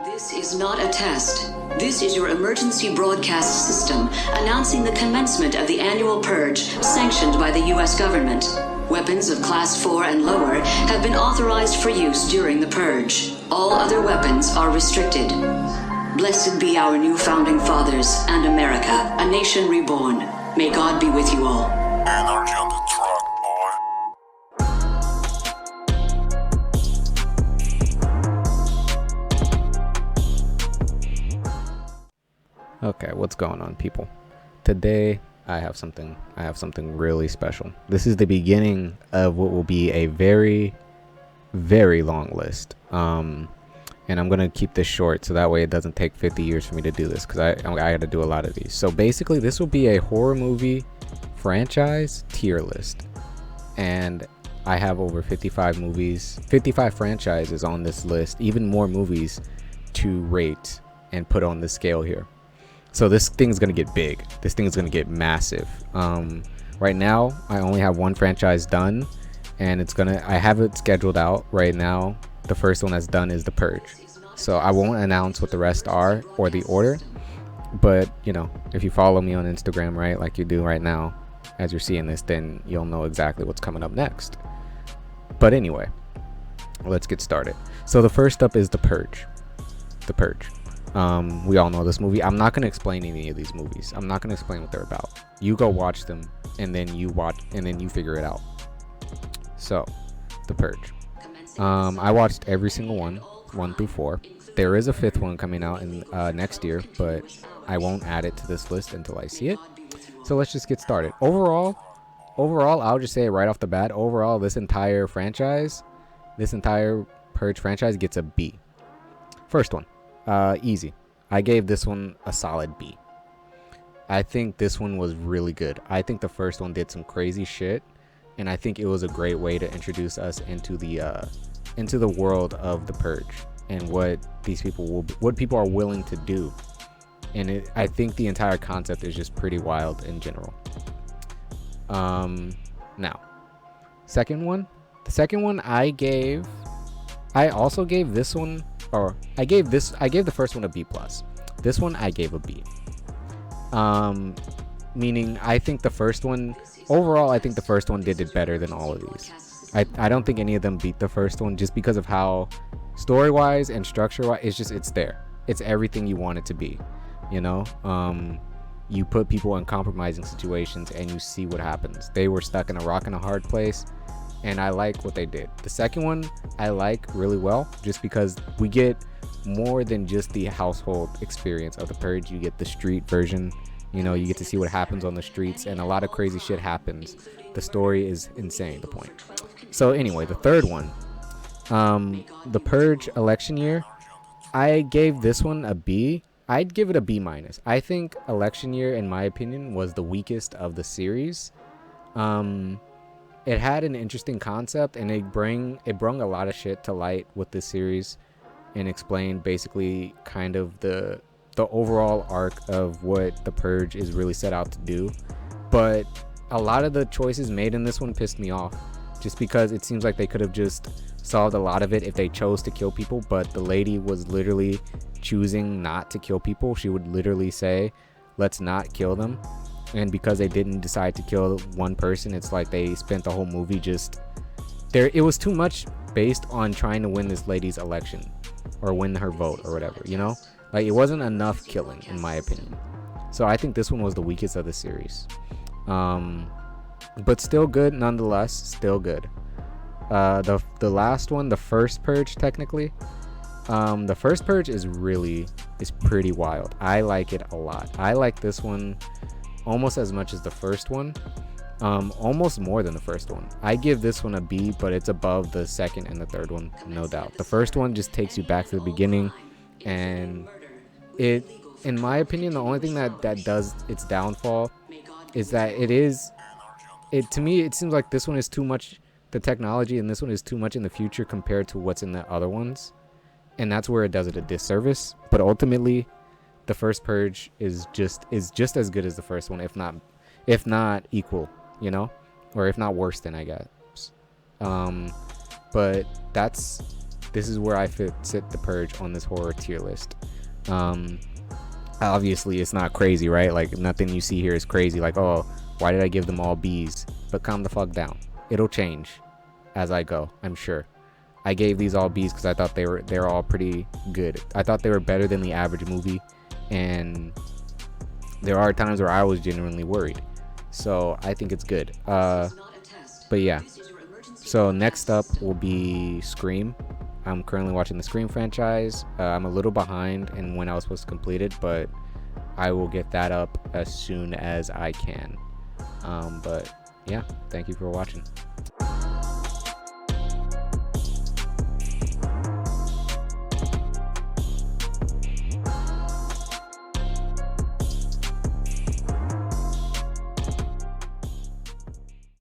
This is not a test. This is your emergency broadcast system announcing the commencement of the annual Purge sanctioned by the U.S. government. Weapons of Class 4 and lower have been authorized for use during the Purge. All other weapons are restricted. Blessed be our new founding fathers and America, a nation reborn. May God be with you all. Energy on the truck, boy. Okay, what's going on, people? Today I have something really special. This is the beginning of what will be a very, very long list. And I'm gonna keep this short so that way it doesn't take 50 years for me to do this, because I got to do a lot of these. So basically, this will be a horror movie franchise tier list, and I have over 55 movies, 55 franchises on this list, even more movies to rate and put on the scale here. So this thing's gonna get big. This thing is gonna get massive. Right now, I only have one franchise done, and I have it scheduled out right now. The first one that's done is The Purge. So I won't announce what the rest are or the order, but you know, if you follow me on Instagram, right, like you do right now, as you're seeing this, then you'll know exactly what's coming up next. But anyway, let's get started. So the first up is The Purge. The Purge. We all know this movie. I'm not going to explain any of these movies. I'm not going to explain what they're about. You go watch them, and then you figure it out. So, The Purge. I watched every single one, 1 through 4. There is a 5th one coming out in next year, but I won't add it to this list until I see it. So let's just get started. Overall, I'll just say right off the bat, overall, this entire Purge franchise gets a B. First one. Easy. I gave this one a solid B. I think this one was really good. I think the first one did some crazy shit, and I think it was a great way to introduce us into the world of the Purge and what people are willing to do. And I think the entire concept is just pretty wild in general. Now, second one. The second one I also gave this one. I gave the first one a B+. This one I gave a B. Meaning I think the first one, overall, I think the first one did it better than all of these. I don't think any of them beat the first one just because of how story-wise and structure-wise, it's there. It's everything you want it to be, you know? You put people in compromising situations and you see what happens. They were stuck in a rock and a hard place, and I like what they did. The second one I like really well, just because we get more than just the household experience of the Purge. You get the street version, you know, you get to see what happens on the streets, and a lot of crazy shit happens. The story is insane, the point. So anyway, the third one, the Purge election year, I gave this one a B. I'd give it a B-. I think election year, in my opinion, was the weakest of the series. It had an interesting concept, and it brought a lot of shit to light with this series, and explained basically kind of the overall arc of what the Purge is really set out to do. But a lot of the choices made in this one pissed me off, just because it seems like they could have just solved a lot of it if they chose to kill people. But the lady was literally choosing not to kill people. She would literally say, let's not kill them. And because they didn't decide to kill one person, it's like they spent the whole movie it was too much based on trying to win this lady's election or win her vote or whatever, you know? Like, it wasn't enough killing, in my opinion. So I think this one was the weakest of the series. But still good nonetheless, still good. The last one, the first Purge, technically. The first Purge is pretty wild. I like it a lot. I like this one almost as much as the first one, almost more than the first one. I give this one a B, but it's above the second and the third one, no doubt. The first one just takes you back to the beginning, and it, in my opinion, the only thing that does its downfall is that to me, it seems like this one is too much, the technology in this one is too much in the future compared to what's in the other ones, and that's where it does it a disservice. But ultimately, the first Purge is just as good as the first one, if not equal, you know, or if not worse than, I guess. But that's this is where I sit the Purge on this horror tier list. Obviously it's not crazy, right? Like nothing you see here is crazy, like, oh, why did I give them all B's? But calm the fuck down. It'll change as I go, I'm sure. I gave these all B's because I thought they're all pretty good. I thought they were better than the average movie, and there are times where I was genuinely worried. So I think it's good. But yeah. So next up will be Scream. I'm currently watching the Scream franchise. I'm a little behind in when I was supposed to complete it, but I will get that up as soon as I can. But yeah, thank you for watching.